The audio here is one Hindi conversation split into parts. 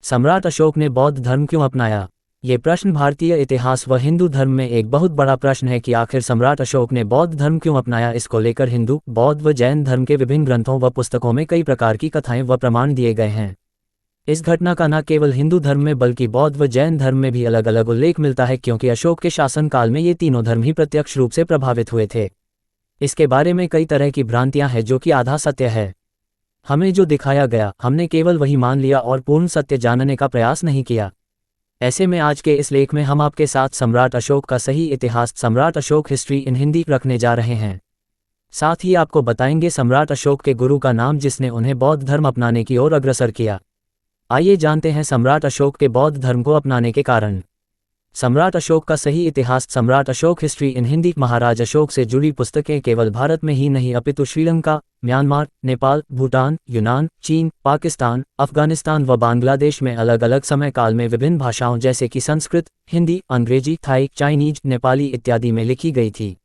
सम्राट अशोक ने बौद्ध धर्म क्यों अपनाया? ये प्रश्न भारतीय इतिहास व हिंदू धर्म में एक बहुत बड़ा प्रश्न है कि आखिर सम्राट अशोक ने बौद्ध धर्म क्यों अपनाया। इसको लेकर हिंदू, बौद्ध व जैन धर्म के विभिन्न ग्रंथों व पुस्तकों में कई प्रकार की कथाएं व प्रमाण दिए गए हैं। इस घटना का न केवल हिंदू धर्म में बल्कि बौद्ध व जैन धर्म में भी अलग अलग उल्लेख मिलता है, क्योंकि अशोक के शासनकाल में ये तीनों धर्म ही प्रत्यक्ष रूप से प्रभावित हुए थे। इसके बारे में कई तरह की भ्रांतियां हैं जो कि आधा सत्य है। हमें जो दिखाया गया हमने केवल वही मान लिया और पूर्ण सत्य जानने का प्रयास नहीं किया। ऐसे में आज के इस लेख में हम आपके साथ सम्राट अशोक का सही इतिहास, सम्राट अशोक हिस्ट्री इन हिंदी रखने जा रहे हैं। साथ ही आपको बताएंगे सम्राट अशोक के गुरु का नाम जिसने उन्हें बौद्ध धर्म अपनाने की ओर अग्रसर किया। आइए जानते हैं सम्राट अशोक के बौद्ध धर्म को अपनाने के कारण। सम्राट अशोक का सही इतिहास, सम्राट अशोक हिस्ट्री इन हिंदी। महाराज अशोक से जुड़ी पुस्तकें केवल भारत में ही नहीं अपितु श्रीलंका, म्यांमार, नेपाल, भूटान, यूनान, चीन, पाकिस्तान, अफगानिस्तान व बांग्लादेश में अलग अलग समय काल में विभिन्न भाषाओं जैसे कि संस्कृत, हिंदी, अंग्रेजी, थाई, चाइनीज, नेपाली इत्यादि में लिखी गई थी।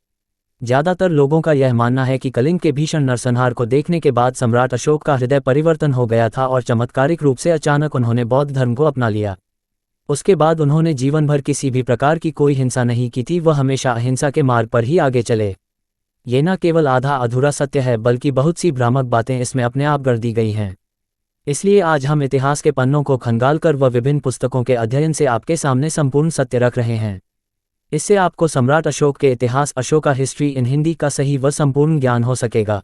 ज़्यादातर लोगों का यह मानना है कि कलिंग के भीषण नरसंहार को देखने के बाद सम्राट अशोक का हृदय परिवर्तन हो गया था और चमत्कारिक रूप से अचानक उन्होंने बौद्ध धर्म को अपना लिया। उसके बाद उन्होंने जीवन भर किसी भी प्रकार की कोई हिंसा नहीं की थी, वह हमेशा अहिंसा के मार्ग पर ही आगे चले। ये न केवल आधा अधूरा सत्य है बल्कि बहुत सी भ्रामक बातें इसमें अपने आप गढ़ दी गई हैं। इसलिए आज हम इतिहास के पन्नों को खंगालकर व विभिन्न पुस्तकों के अध्ययन से आपके सामने संपूर्ण सत्य रख रहे हैं। इससे आपको सम्राट अशोक के इतिहास, अशोका हिस्ट्री इन हिंदी का सही व संपूर्ण ज्ञान हो सकेगा।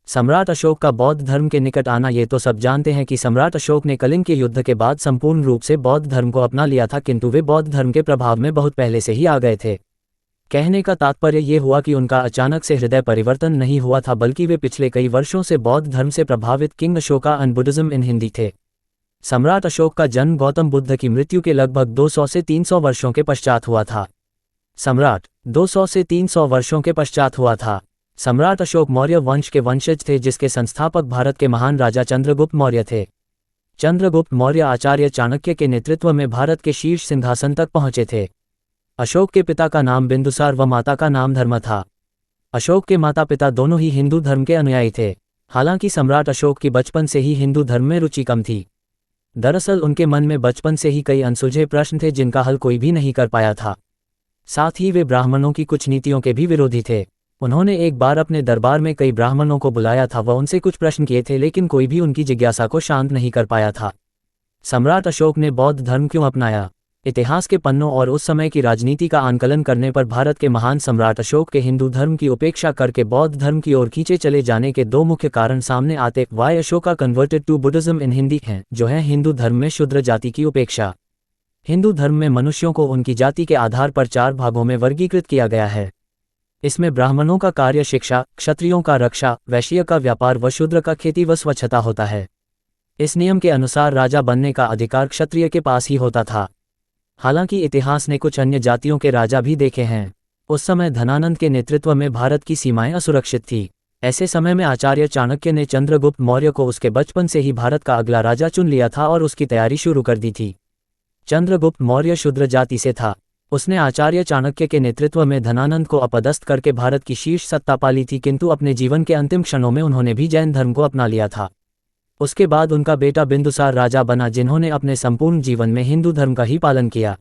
सम्राट अशोक का बौद्ध धर्म के निकट आना। ये तो सब जानते हैं कि सम्राट अशोक ने कलिंग के युद्ध के बाद संपूर्ण रूप से बौद्ध धर्म को अपना लिया था, किंतु वे बौद्ध धर्म के प्रभाव में बहुत पहले से ही आ गए थे। कहने का तात्पर्य ये हुआ कि उनका अचानक से हृदय परिवर्तन नहीं हुआ था, बल्कि वे पिछले कई वर्षों से बौद्ध धर्म से प्रभावित king Ashoka and Buddhism in Hindi थे। सम्राट अशोक का जन्म गौतम बुद्ध की मृत्यु के लगभग 200 से 300 वर्षों के पश्चात हुआ था। सम्राट 200 से 300 वर्षों के पश्चात हुआ था। सम्राट अशोक मौर्य वंश के वंशज थे, जिसके संस्थापक भारत के महान राजा चंद्रगुप्त मौर्य थे। चंद्रगुप्त मौर्य आचार्य चाणक्य के नेतृत्व में भारत के शीर्ष सिंहासन तक पहुंचे थे। अशोक के पिता का नाम बिंदुसार व माता का नाम धर्म था। अशोक के माता पिता दोनों ही हिंदू धर्म के अनुयायी थे। हालांकि सम्राट अशोक की बचपन से ही हिंदू धर्म में रुचि कम थी। दरअसल उनके मन में बचपन से ही कई अनसुलझे प्रश्न थे जिनका हल कोई भी नहीं कर पाया था। साथ ही वे ब्राह्मणों की कुछ नीतियों के भी विरोधी थे। उन्होंने एक बार अपने दरबार में कई ब्राह्मणों को बुलाया था व उनसे कुछ प्रश्न किए थे, लेकिन कोई भी उनकी जिज्ञासा को शांत नहीं कर पाया था। सम्राट अशोक ने बौद्ध धर्म क्यों अपनाया? इतिहास के पन्नों और उस समय की राजनीति का आंकलन करने पर भारत के महान सम्राट अशोक के हिंदू धर्म की उपेक्षा करके बौद्ध धर्म की ओर खींचे चले जाने के दो मुख्य कारण सामने आते। Why Ashoka converted to Buddhism in Hindi हैं, जो है हिंदू धर्म में शूद्र जाति की उपेक्षा। हिंदू धर्म में मनुष्यों को उनकी जाति के आधार पर 4 भागों में वर्गीकृत किया गया है। इसमें ब्राह्मणों का कार्य शिक्षा, क्षत्रियों का रक्षा, वैश्य का व्यापार व शूद्र का खेती व स्वच्छता होता है। इस नियम के अनुसार राजा बनने का अधिकार क्षत्रिय के पास ही होता था। हालांकि इतिहास ने कुछ अन्य जातियों के राजा भी देखे हैं। उस समय धनानंद के नेतृत्व में भारत की सीमाएं असुरक्षित थी। ऐसे समय में आचार्य चाणक्य ने चंद्रगुप्त मौर्य को उसके बचपन से ही भारत का अगला राजा चुन लिया था और उसकी तैयारी शुरू कर दी थी। चंद्रगुप्त मौर्य शूद्र जाति से था। उसने आचार्य चाणक्य के नेतृत्व में धनानंद को अपदस्थ करके भारत की शीर्ष सत्ता पाली थी, किंतु अपने जीवन के अंतिम क्षणों में उन्होंने भी जैन धर्म को अपना लिया था। उसके बाद उनका बेटा बिंदुसार राजा बना, जिन्होंने अपने संपूर्ण जीवन में हिंदू धर्म का ही पालन किया।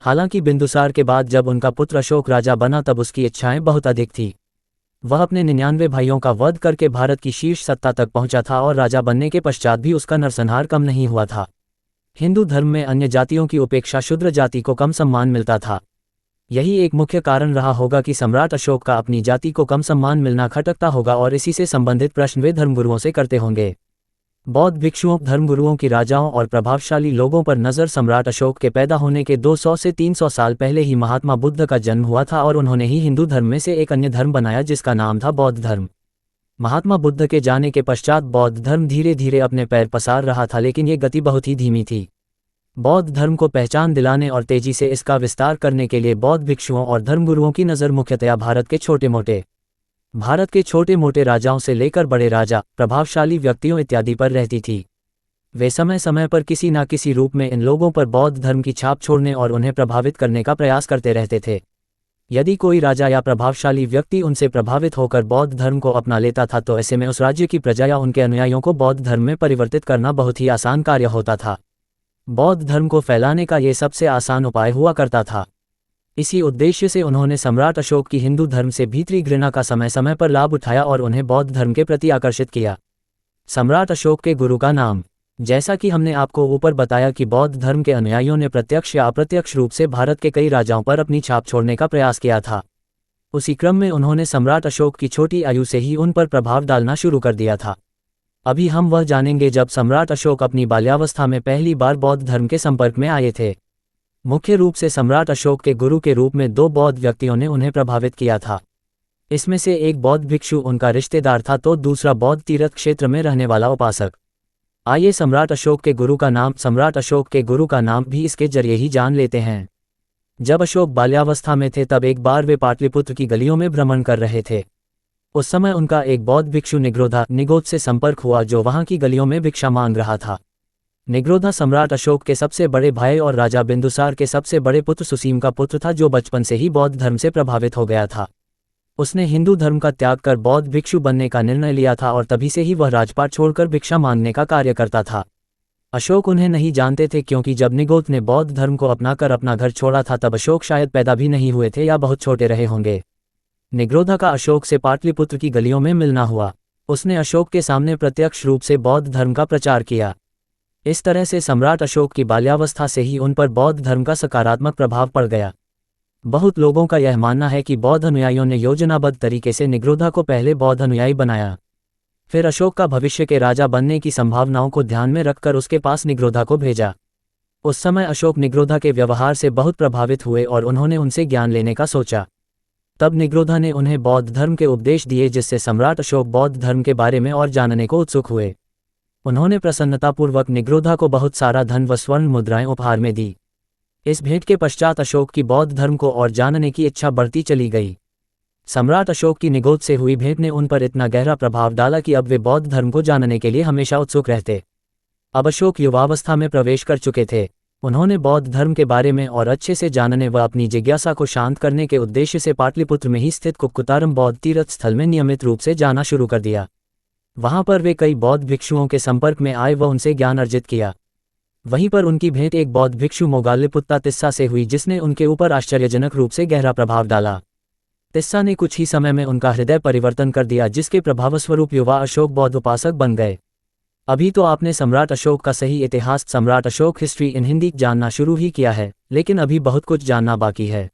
हालांकि बिंदुसार के बाद जब उनका पुत्र अशोक राजा बना तब उसकी इच्छाएं बहुत अधिक थी। वह अपने 99 भाइयों का वध करके भारत की शीर्ष सत्ता तक पहुंचा था और राजा बनने के पश्चात भी उसका नरसंहार कम नहीं हुआ था। हिंदू धर्म में अन्य जातियों की उपेक्षा शूद्र जाति को कम सम्मान मिलता था। यही एक मुख्य कारण रहा होगा कि सम्राट अशोक का अपनी जाति को कम सम्मान मिलना खटकता होगा और इसी से संबंधित प्रश्न वे धर्मगुरुओं से करते होंगे। बौद्ध भिक्षुओं, धर्मगुरुओं की राजाओं और प्रभावशाली लोगों पर नज़र। सम्राट अशोक के पैदा होने के 200 से 300 साल पहले ही महात्मा बुद्ध का जन्म हुआ था और उन्होंने ही हिंदू धर्म में से एक अन्य धर्म बनाया जिसका नाम था बौद्ध धर्म। महात्मा बुद्ध के जाने के पश्चात बौद्ध धर्म धीरे धीरे अपने पैर पसार रहा था, लेकिन ये गति बहुत ही धीमी थी। बौद्ध धर्म को पहचान दिलाने और तेजी से इसका विस्तार करने के लिए बौद्ध भिक्षुओं और धर्मगुरुओं की नज़र मुख्यतया भारत के छोटे मोटे राजाओं से लेकर बड़े राजा, प्रभावशाली व्यक्तियों इत्यादि पर रहती थी। वे समय समय पर किसी न किसी रूप में इन लोगों पर बौद्ध धर्म की छाप छोड़ने और उन्हें प्रभावित करने का प्रयास करते रहते थे। यदि कोई राजा या प्रभावशाली व्यक्ति उनसे प्रभावित होकर बौद्ध धर्म को अपना लेता था तो ऐसे में उस राज्य की प्रजा या उनके अनुयायियों को बौद्ध धर्म में परिवर्तित करना बहुत ही आसान कार्य होता था। बौद्ध धर्म को फैलाने का ये सबसे आसान उपाय हुआ करता था। इसी उद्देश्य से उन्होंने सम्राट अशोक की हिंदू धर्म से भीतरी घृणा का समय समय पर लाभ उठाया और उन्हें बौद्ध धर्म के प्रति आकर्षित किया। सम्राट अशोक के गुरु का नाम। जैसा कि हमने आपको ऊपर बताया कि बौद्ध धर्म के अनुयायियों ने प्रत्यक्ष या अप्रत्यक्ष रूप से भारत के कई राजाओं पर अपनी छाप छोड़ने का प्रयास किया था। उसी क्रम में उन्होंने सम्राट अशोक की छोटी आयु से ही उन पर प्रभाव डालना शुरू कर दिया था। अभी हम वह जानेंगे जब सम्राट अशोक अपनी बाल्यावस्था में पहली बार बौद्ध धर्म के संपर्क में आए थे। मुख्य रूप से सम्राट अशोक के गुरु के रूप में 2 बौद्ध व्यक्तियों ने उन्हें प्रभावित किया था। इसमें से एक बौद्ध भिक्षु उनका रिश्तेदार था तो दूसरा बौद्ध तीर्थ क्षेत्र में रहने वाला उपासक। आइए सम्राट अशोक के गुरु का नाम। सम्राट अशोक के गुरु का नाम भी इसके जरिए ही जान लेते हैं। जब अशोक बाल्यावस्था में थे तब एक बार वे पाटलिपुत्र की गलियों में भ्रमण कर रहे थे। उस समय उनका एक बौद्ध भिक्षु निग्रोध से संपर्क हुआ जो वहां की गलियों में भिक्षा मांग रहा था। निग्रोधा सम्राट अशोक के सबसे बड़े भाई और राजा बिंदुसार के सबसे बड़े पुत्र सुसीम का पुत्र था जो बचपन से ही बौद्ध धर्म से प्रभावित हो गया था। उसने हिंदू धर्म का त्याग कर बौद्ध भिक्षु बनने का निर्णय लिया था और तभी से ही वह राजपाट छोड़कर भिक्षा मांगने का कार्य करता था। अशोक उन्हें नहीं जानते थे क्योंकि जब निग्रोध ने बौद्ध धर्म को अपनाकर अपना घर छोड़ा था तब अशोक शायद पैदा भी नहीं हुए थे या बहुत छोटे रहे होंगे। निग्रोधा का अशोक से पाटलिपुत्र की गलियों में मिलना हुआ। उसने अशोक के सामने प्रत्यक्ष रूप से बौद्ध धर्म का प्रचार किया। इस तरह से सम्राट अशोक की बाल्यावस्था से ही उन पर बौद्ध धर्म का सकारात्मक प्रभाव पड़ गया। बहुत लोगों का यह मानना है कि बौद्ध अनुयायियों ने योजनाबद्ध तरीके से निग्रोधा को पहले बौद्ध अनुयायी बनाया। फिर अशोक का भविष्य के राजा बनने की संभावनाओं को ध्यान में रखकर उसके पास निग्रोधा को भेजा। उस समय अशोक निग्रोधा के व्यवहार से बहुत प्रभावित हुए और उन्होंने उनसे ज्ञान लेने का सोचा। तब निग्रोधा ने उन्हें बौद्ध धर्म के उपदेश दिए जिससे सम्राट अशोक बौद्ध धर्म के बारे में और जानने को उत्सुक हुए। उन्होंने प्रसन्नतापूर्वक निग्रोधा को बहुत सारा धन व स्वर्ण मुद्राएं उपहार में दी। इस भेंट के पश्चात अशोक की बौद्ध धर्म को और जानने की इच्छा बढ़ती चली गई। सम्राट अशोक की निग्रोध से हुई भेंट ने उन पर इतना गहरा प्रभाव डाला कि अब वे बौद्ध धर्म को जानने के लिए हमेशा उत्सुक रहते। अब अशोक युवावस्था में प्रवेश कर चुके थे। उन्होंने बौद्ध धर्म के बारे में और अच्छे से जानने व अपनी जिज्ञासा को शांत करने के उद्देश्य से पाटलिपुत्र में ही स्थित कुक्कुतारम बौद्ध तीर्थ स्थल में नियमित रूप से जाना शुरू कर दिया। वहां पर वे कई बौद्ध भिक्षुओं के संपर्क में आए व उनसे ज्ञान अर्जित किया। वहीं पर उनकी भेंट एक बौद्ध भिक्षु मोगालिपुत्ता तिस्सा से हुई जिसने उनके ऊपर आश्चर्यजनक रूप से गहरा प्रभाव डाला। तिस्सा ने कुछ ही समय में उनका हृदय परिवर्तन कर दिया जिसके प्रभावस्वरूप युवा अशोक बौद्ध उपासक बन गए। अभी तो आपने सम्राट अशोक का सही इतिहास सम्राट अशोक हिस्ट्री इन हिंदी जानना शुरू ही किया है, लेकिन अभी बहुत कुछ जानना बाकी है।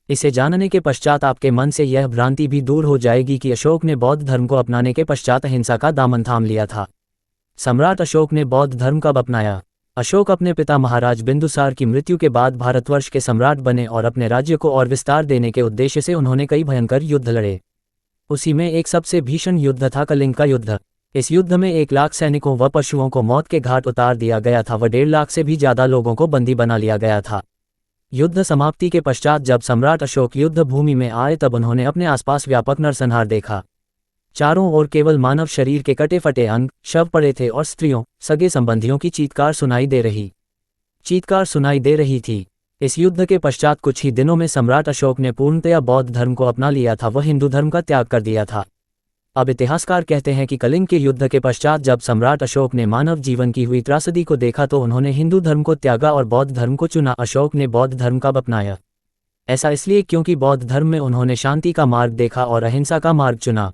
इसे जानने के पश्चात आपके मन से यह भ्रांति भी दूर हो जाएगी कि अशोक ने बौद्ध धर्म को अपनाने के पश्चात अहिंसा का दामन थाम लिया था। सम्राट अशोक ने बौद्ध धर्म कब अपनाया? अशोक अपने पिता महाराज बिंदुसार की मृत्यु के बाद भारतवर्ष के सम्राट बने और अपने राज्य को और विस्तार देने के उद्देश्य से उन्होंने कई भयंकर युद्ध लड़े। उसी में एक सबसे भीषण युद्ध था कलिंग का युद्ध। इस युद्ध में 1 लाख सैनिकों व पशुओं को मौत के घाट उतार दिया गया था व 1.5 लाख से भी ज्यादा लोगों को बंदी बना लिया गया था। युद्ध समाप्ति के पश्चात जब सम्राट अशोक युद्ध भूमि में आए तब उन्होंने अपने आसपास व्यापक नरसंहार देखा। चारों ओर केवल मानव शरीर के कटे फटे अंग, शव पड़े थे और स्त्रियों, सगे संबंधियों की चीत्कार सुनाई दे रही थी। इस युद्ध के पश्चात कुछ ही दिनों में सम्राट अशोक ने पूर्णतया बौद्ध धर्म को अपना लिया था व हिंदू धर्म का त्याग कर दिया था। अब इतिहासकार कहते हैं कि कलिंग के युद्ध के पश्चात जब सम्राट अशोक ने मानव जीवन की हुई त्रासदी को देखा तो उन्होंने हिंदू धर्म को त्यागा और बौद्ध धर्म को चुना। अशोक ने बौद्ध धर्म कब अपनाया? ऐसा इसलिए क्योंकि बौद्ध धर्म में उन्होंने शांति का मार्ग देखा और अहिंसा का मार्ग चुना।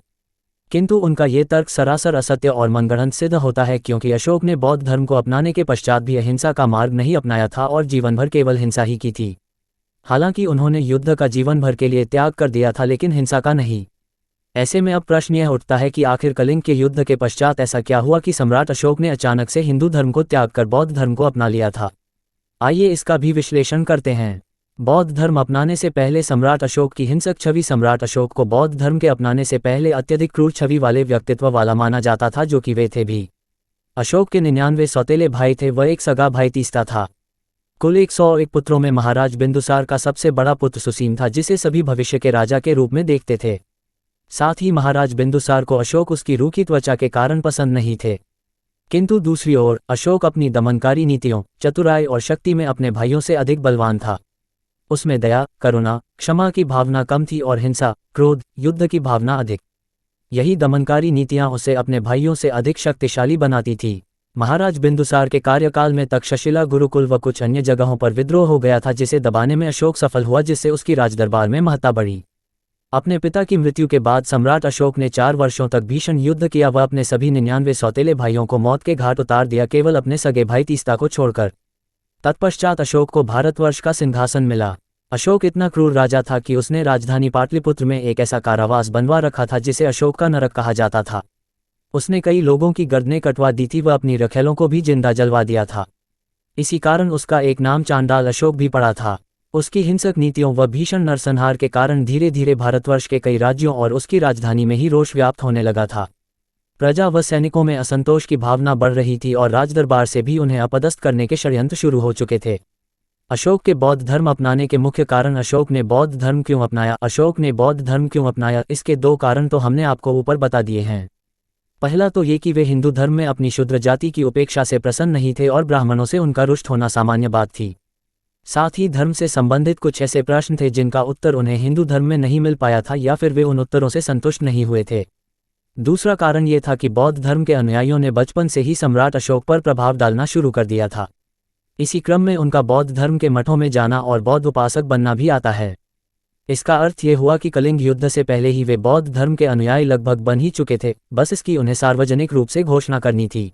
किंतु उनका ये तर्क सरासर असत्य और मनगढ़ंत सिद्ध होता है क्योंकि अशोक ने बौद्ध धर्म को अपनाने के पश्चात भी अहिंसा का मार्ग नहीं अपनाया था और जीवन भर केवल हिंसा ही की थी। हालांकि उन्होंने युद्ध का जीवन भर के लिए त्याग कर दिया था लेकिन हिंसा का नहीं। ऐसे में अब प्रश्न यह उठता है कि आखिर कलिंग के युद्ध के पश्चात ऐसा क्या हुआ कि सम्राट अशोक ने अचानक से हिंदू धर्म को त्याग कर बौद्ध धर्म को अपना लिया था। आइए इसका भी विश्लेषण करते हैं। बौद्ध धर्म अपनाने से पहले सम्राट अशोक की हिंसक छवि। सम्राट अशोक को बौद्ध धर्म के अपनाने से पहले अत्यधिक क्रूर छवि वाले व्यक्तित्व वाला माना जाता था, जो कि वे थे भी। अशोक के 99 सौतेले भाई थे व एक सगा भाई तीसरा था। कुल 101 पुत्रों में महाराज बिंदुसार का सबसे बड़ा पुत्र सुसीम था जिसे सभी भविष्य के राजा के रूप में देखते थे। साथ ही महाराज बिंदुसार को अशोक उसकी रूखी त्वचा के कारण पसंद नहीं थे। किंतु दूसरी ओर अशोक अपनी दमनकारी नीतियों, चतुराई और शक्ति में अपने भाइयों से अधिक बलवान था। उसमें दया, करुणा, क्षमा की भावना कम थी और हिंसा, क्रोध, युद्ध की भावना अधिक। यही दमनकारी नीतियां उसे अपने भाइयों से अधिक शक्तिशाली बनाती थी। महाराज बिंदुसार के कार्यकाल में तक्षशिला, गुरुकुल व कुछ अन्य जगहों पर विद्रोह हो गया था, जिसे दबाने में अशोक सफल हुआ, जिससे उसकी राजदरबार में महत्ता बढ़ी। अपने पिता की मृत्यु के बाद सम्राट अशोक ने 4 वर्षों तक भीषण युद्ध किया। वह अपने सभी 99 सौतेले भाइयों को मौत के घाट उतार दिया, केवल अपने सगे भाई तीस्ता को छोड़कर। तत्पश्चात अशोक को भारतवर्ष का सिंहासन मिला। अशोक इतना क्रूर राजा था कि उसने राजधानी पाटलिपुत्र में एक ऐसा कारावास बनवा रखा था जिसे अशोक का नरक कहा जाता था। उसने कई लोगों की गर्दनें कटवा दी थी, वह अपनी रखेलों को भी जिंदा जलवा दिया था। इसी कारण उसका एक नाम चांडाल अशोक भी पड़ा था। उसकी हिंसक नीतियों व भीषण नरसंहार के कारण धीरे धीरे भारतवर्ष के कई राज्यों और उसकी राजधानी में ही रोष व्याप्त होने लगा था। प्रजा व सैनिकों में असंतोष की भावना बढ़ रही थी और राजदरबार से भी उन्हें अपदस्थ करने के षड्यंत्र शुरू हो चुके थे। अशोक के बौद्ध धर्म अपनाने के मुख्य कारण। अशोक ने बौद्ध धर्म क्यों अपनाया? अशोक ने बौद्ध धर्म क्यों अपनाया, इसके 2 कारण तो हमने आपको ऊपर बता दिए हैं। पहला तो ये कि वे हिंदू धर्म में अपनी शूद्र जाति की उपेक्षा से प्रसन्न नहीं थे और ब्राह्मणों से उनका रुष्ट होना सामान्य बात थी। साथ ही धर्म से संबंधित कुछ ऐसे प्रश्न थे जिनका उत्तर उन्हें हिंदू धर्म में नहीं मिल पाया था, या फिर वे उन उत्तरों से संतुष्ट नहीं हुए थे। दूसरा कारण ये था कि बौद्ध धर्म के अनुयायियों ने बचपन से ही सम्राट अशोक पर प्रभाव डालना शुरू कर दिया था। इसी क्रम में उनका बौद्ध धर्म के मठों में जाना और बौद्ध उपासक बनना भी आता है। इसका अर्थ ये हुआ कि कलिंग युद्ध से पहले ही वे बौद्ध धर्म के अनुयायी लगभग बन ही चुके थे, बस इसकी उन्हें सार्वजनिक रूप से घोषणा करनी थी।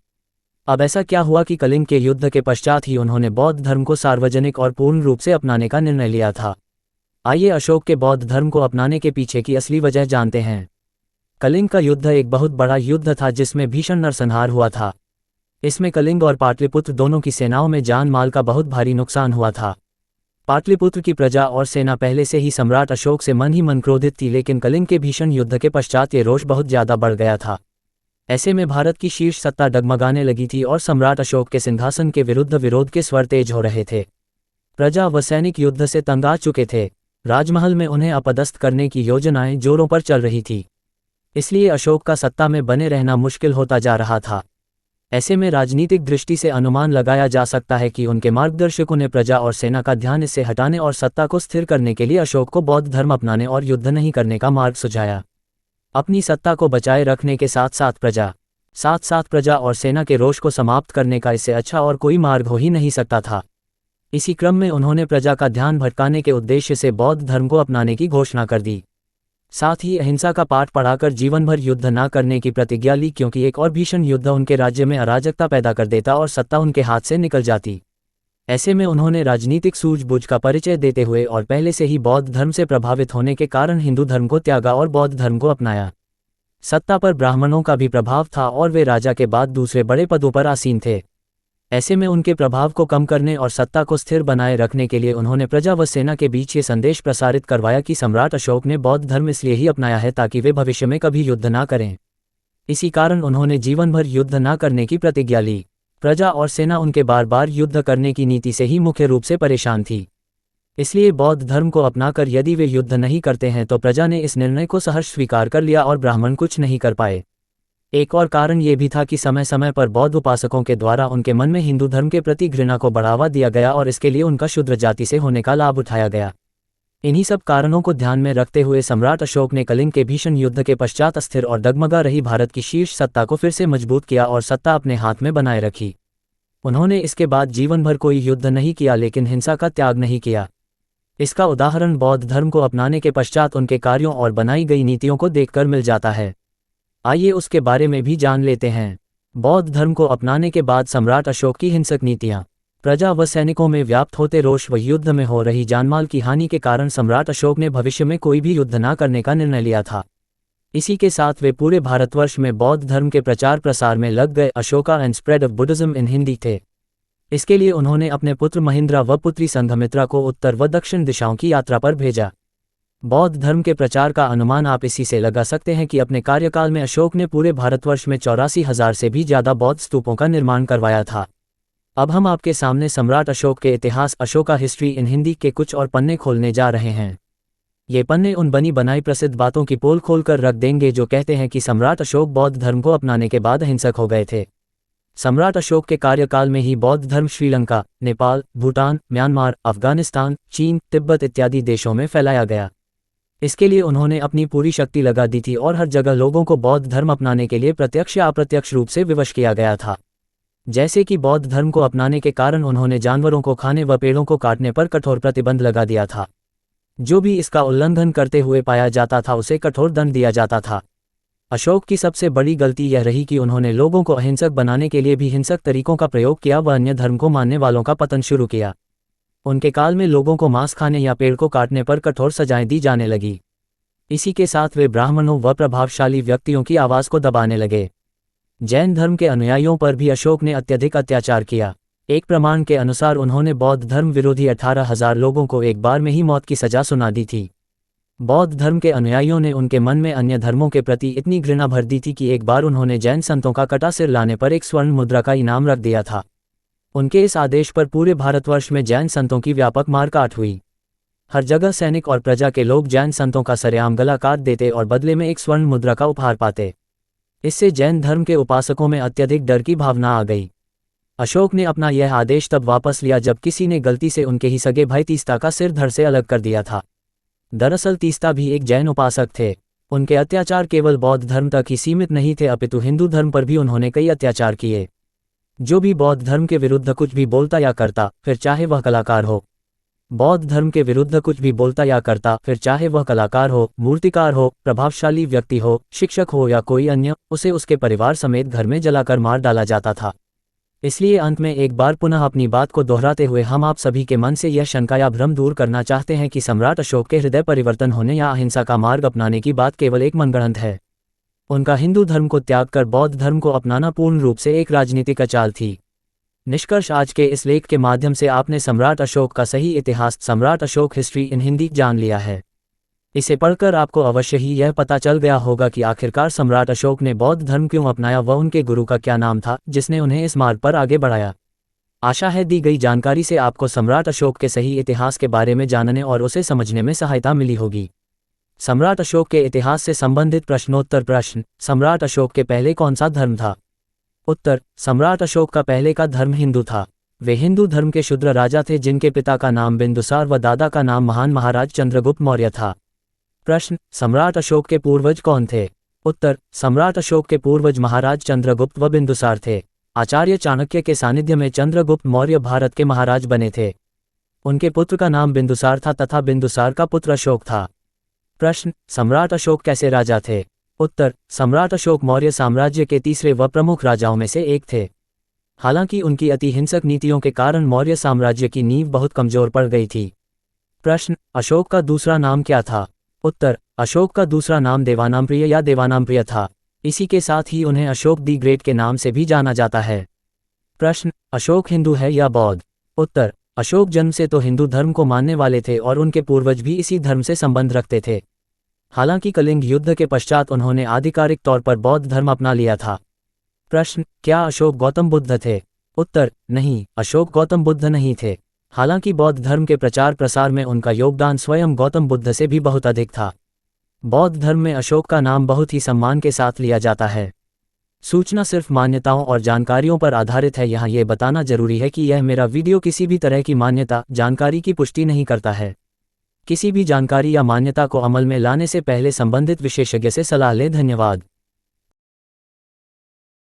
अब ऐसा क्या हुआ कि कलिंग के युद्ध के पश्चात ही उन्होंने बौद्ध धर्म को सार्वजनिक और पूर्ण रूप से अपनाने का निर्णय लिया था। आइए अशोक के बौद्ध धर्म को अपनाने के पीछे की असली वजह जानते हैं। कलिंग का युद्ध एक बहुत बड़ा युद्ध था जिसमें भीषण नरसंहार हुआ था। इसमें कलिंग और पाटलिपुत्र दोनों की सेनाओं में जान माल का बहुत भारी नुकसान हुआ था। पाटलिपुत्र की प्रजा और सेना पहले से ही सम्राट अशोक से मन ही मन क्रोधित थी, लेकिन कलिंग के भीषण युद्ध के पश्चात ये रोष बहुत ज्यादा बढ़ गया था। ऐसे में भारत की शीर्ष सत्ता डगमगाने लगी थी और सम्राट अशोक के सिंहासन के विरुद्ध विरोध के स्वर तेज हो रहे थे। प्रजा व सैनिक युद्ध से तंग आ चुके थे। राजमहल में उन्हें अपदस्थ करने की योजनाएं जोरों पर चल रही थी। इसलिए अशोक का सत्ता में बने रहना मुश्किल होता जा रहा था। ऐसे में राजनीतिक दृष्टि से अनुमान लगाया जा सकता है कि उनके मार्गदर्शकों ने प्रजा और सेना का ध्यान इससे हटाने और सत्ता को स्थिर करने के लिए अशोक को बौद्ध धर्म अपनाने और युद्ध नहीं करने का मार्ग सुझाया। अपनी सत्ता को बचाए रखने के साथ साथ प्रजा और सेना के रोष को समाप्त करने का इससे अच्छा और कोई मार्ग हो ही नहीं सकता था। इसी क्रम में उन्होंने प्रजा का ध्यान भटकाने के उद्देश्य से बौद्ध धर्म को अपनाने की घोषणा कर दी। साथ ही अहिंसा का पाठ पढ़ाकर जीवन भर युद्ध न करने की प्रतिज्ञा ली, क्योंकि एक और भीषण युद्ध उनके राज्य में अराजकता पैदा कर देता और सत्ता उनके हाथ से निकल जाती। ऐसे में उन्होंने राजनीतिक सूझबूझ का परिचय देते हुए और पहले से ही बौद्ध धर्म से प्रभावित होने के कारण हिंदू धर्म को त्यागा और बौद्ध धर्म को अपनाया। सत्ता पर ब्राह्मणों का भी प्रभाव था और वे राजा के बाद दूसरे बड़े पदों पर आसीन थे। ऐसे में उनके प्रभाव को कम करने और सत्ता को स्थिर बनाए रखने के लिए उन्होंने प्रजा व सेना के बीच ये संदेश प्रसारित करवाया कि सम्राट अशोक ने बौद्ध धर्म इसलिए ही अपनाया है ताकि वे भविष्य में कभी युद्ध ना करें। इसी कारण उन्होंने जीवन भर युद्ध ना करने की प्रतिज्ञा ली। प्रजा और सेना उनके बार बार युद्ध करने की नीति से ही मुख्य रूप से परेशान थी। इसलिए बौद्ध धर्म को अपनाकर यदि वे युद्ध नहीं करते हैं तो प्रजा ने इस निर्णय को सहर्ष स्वीकार कर लिया और ब्राह्मण कुछ नहीं कर पाए। एक और कारण ये भी था कि समय समय पर बौद्ध उपासकों के द्वारा उनके मन में हिंदू धर्म के प्रति घृणा को बढ़ावा दिया गया और इसके लिए उनका शूद्र जाति से होने का लाभ उठाया गया। इन्हीं सब कारणों को ध्यान में रखते हुए सम्राट अशोक ने कलिंग के भीषण युद्ध के पश्चात अस्थिर और डगमगा रही भारत की शीर्ष सत्ता को फिर से मजबूत किया और सत्ता अपने हाथ में बनाए रखी। उन्होंने इसके बाद जीवन भर कोई युद्ध नहीं किया, लेकिन हिंसा का त्याग नहीं किया। इसका उदाहरण बौद्ध धर्म को अपनाने के पश्चात उनके कार्यों और बनाई गई नीतियों को देखकर मिल जाता है। आइए उसके बारे में भी जान लेते हैं। बौद्ध धर्म को अपनाने के बाद सम्राट अशोक की हिंसक नीतियां। प्रजा व सैनिकों में व्याप्त होते रोष व युद्ध में हो रही जानमाल की हानि के कारण सम्राट अशोक ने भविष्य में कोई भी युद्ध न करने का निर्णय लिया था। इसी के साथ वे पूरे भारतवर्ष में बौद्ध धर्म के प्रचार प्रसार में लग गए। Ashoka and spread of Buddhism in Hindi थे। इसके लिए उन्होंने अपने पुत्र महेंद्रा व पुत्री संघमित्रा को उत्तर व दक्षिण दिशाओं की यात्रा पर भेजा। बौद्ध धर्म के प्रचार का अनुमान आप इसी से लगा सकते हैं कि अपने कार्यकाल में अशोक ने पूरे भारतवर्ष में 84,000 से भी ज्यादा बौद्ध स्तूपों का निर्माण करवाया था। अब हम आपके सामने सम्राट अशोक के इतिहास अशोका हिस्ट्री इन हिंदी के कुछ और पन्ने खोलने जा रहे हैं। ये पन्ने उन बनी बनाई प्रसिद्ध बातों की पोल खोलकर रख देंगे जो कहते हैं कि सम्राट अशोक बौद्ध धर्म को अपनाने के बाद अहिंसक हो गए थे। सम्राट अशोक के कार्यकाल में ही बौद्ध धर्म श्रीलंका, नेपाल, भूटान, म्यांमार, अफगानिस्तान, चीन, तिब्बत इत्यादि देशों में फैलाया गया। इसके लिए उन्होंने अपनी पूरी शक्ति लगा दी थी और हर जगह लोगों को बौद्ध धर्म अपनाने के लिए प्रत्यक्ष या अप्रत्यक्ष रूप से विवश किया गया था। जैसे कि बौद्ध धर्म को अपनाने के कारण उन्होंने जानवरों को खाने व पेड़ों को काटने पर कठोर प्रतिबंध लगा दिया था। जो भी इसका उल्लंघन करते हुए पाया जाता था उसे कठोर दंड दिया जाता था। अशोक की सबसे बड़ी गलती यह रही कि उन्होंने लोगों को अहिंसक बनाने के लिए भी हिंसक तरीकों का प्रयोग किया व अन्य धर्म को मानने वालों का पतन शुरू किया। उनके काल में लोगों को मांस खाने या पेड़ को काटने पर कठोर सजाएं दी जाने लगी। इसी के साथ वे ब्राह्मणों व प्रभावशाली व्यक्तियों की आवाज़ को दबाने लगे। जैन धर्म के अनुयायियों पर भी अशोक ने अत्यधिक अत्याचार किया। एक प्रमाण के अनुसार उन्होंने बौद्ध धर्म विरोधी 18,000 लोगों को एक बार में ही मौत की सजा सुना दी थी। बौद्ध धर्म के अनुयायियों ने उनके मन में अन्य धर्मों के प्रति इतनी घृणा भर दी थी कि एक बार उन्होंने जैन संतों का कटा सिर लाने पर एक स्वर्ण मुद्रा का इनाम रख दिया था। उनके इस आदेश पर पूरे भारतवर्ष में जैन संतों की व्यापक मारकाट हुई। हर जगह सैनिक और प्रजा के लोग जैन संतों का सरेआम गला काट देते और बदले में एक स्वर्ण मुद्रा का उपहार पाते। इससे जैन धर्म के उपासकों में अत्यधिक डर की भावना आ गई। अशोक ने अपना यह आदेश तब वापस लिया जब किसी ने गलती से उनके ही सगे भाई तीस्ता का सिर धड़ से अलग कर दिया था। दरअसल तीस्ता भी एक जैन उपासक थे। उनके अत्याचार केवल बौद्ध धर्म तक ही सीमित नहीं थे अपितु हिंदू धर्म पर भी उन्होंने कई अत्याचार किए। जो भी बौद्ध धर्म के विरुद्ध कुछ भी बोलता या करता, फिर चाहे वह कलाकार हो, बौद्ध धर्म के विरुद्ध कुछ भी बोलता या करता, फिर चाहे वह कलाकार हो, मूर्तिकार हो, प्रभावशाली व्यक्ति हो, शिक्षक हो या कोई अन्य, उसे उसके परिवार समेत घर में जलाकर मार डाला जाता था। इसलिए अंत में एक बार पुनः अपनी बात को दोहराते हुए हम आप सभी के मन से यह शंका या भ्रम दूर करना चाहते हैं कि सम्राट अशोक के हृदय परिवर्तन होने या अहिंसा का मार्ग अपनाने की बात केवल एक मनगढ़ंत है। उनका हिंदू धर्म को त्याग कर बौद्ध धर्म को अपनाना पूर्ण रूप से एक राजनीतिक चाल थी। निष्कर्ष, आज के इस लेख के माध्यम से आपने सम्राट अशोक का सही इतिहास, सम्राट अशोक हिस्ट्री इन हिंदी जान लिया है। इसे पढ़कर आपको अवश्य ही यह पता चल गया होगा कि आखिरकार सम्राट अशोक ने बौद्ध धर्म क्यों अपनाया व उनके गुरु का क्या नाम था जिसने उन्हें इस मार्ग पर आगे बढ़ाया। आशा है दी गई जानकारी से आपको सम्राट अशोक के सही इतिहास के बारे में जानने और उसे समझने में सहायता मिली होगी। सम्राट अशोक के इतिहास से संबंधित प्रश्नोत्तर प्रश्न। सम्राट अशोक के पहले कौन सा धर्म था? उत्तर, सम्राट अशोक का पहले का धर्म हिंदू था। वे हिंदू धर्म के शूद्र राजा थे जिनके पिता का नाम बिंदुसार व दादा का नाम महान महाराज चंद्रगुप्त मौर्य था। प्रश्न, सम्राट अशोक के पूर्वज कौन थे? उत्तर, सम्राट अशोक के पूर्वज महाराज चंद्रगुप्त व बिंदुसार थे। आचार्य चाणक्य के सानिध्य में चंद्रगुप्त मौर्य भारत के महाराज बने थे। उनके पुत्र का नाम बिंदुसार था तथा बिंदुसार का पुत्र अशोक था। प्रश्न, सम्राट अशोक कैसे राजा थे? उत्तर, सम्राट अशोक मौर्य साम्राज्य के तीसरे व प्रमुख राजाओं में से एक थे। हालांकि उनकी अति हिंसक नीतियों के कारण मौर्य साम्राज्य की नींव बहुत कमजोर पड़ गई थी। प्रश्न, अशोक का दूसरा नाम क्या था? उत्तर, अशोक का दूसरा नाम देवानाम्प्रिय या देवानाम्प्रिय था। इसी के साथ ही उन्हें अशोक दी ग्रेट के नाम से भी जाना जाता है। प्रश्न, अशोक हिंदू है या बौद्ध? उत्तर, अशोक जन्म से तो हिंदू धर्म को मानने वाले थे और उनके पूर्वज भी इसी धर्म से संबंध रखते थे। हालांकि कलिंग युद्ध के पश्चात उन्होंने आधिकारिक तौर पर बौद्ध धर्म अपना लिया था। प्रश्न, क्या अशोक गौतम बुद्ध थे? उत्तर, नहीं, अशोक गौतम बुद्ध नहीं थे। हालांकि बौद्ध धर्म के प्रचार प्रसार में उनका योगदान स्वयं गौतम बुद्ध से भी बहुत अधिक था। बौद्ध धर्म में अशोक का नाम बहुत ही सम्मान के साथ लिया जाता है। सूचना सिर्फ मान्यताओं और जानकारियों पर आधारित है। यहाँ ये बताना जरूरी है कि यह मेरा वीडियो किसी भी तरह की मान्यता, जानकारी की पुष्टि नहीं करता है। किसी भी जानकारी या मान्यता को अमल में लाने से पहले संबंधित विशेषज्ञ से सलाह लें। धन्यवाद।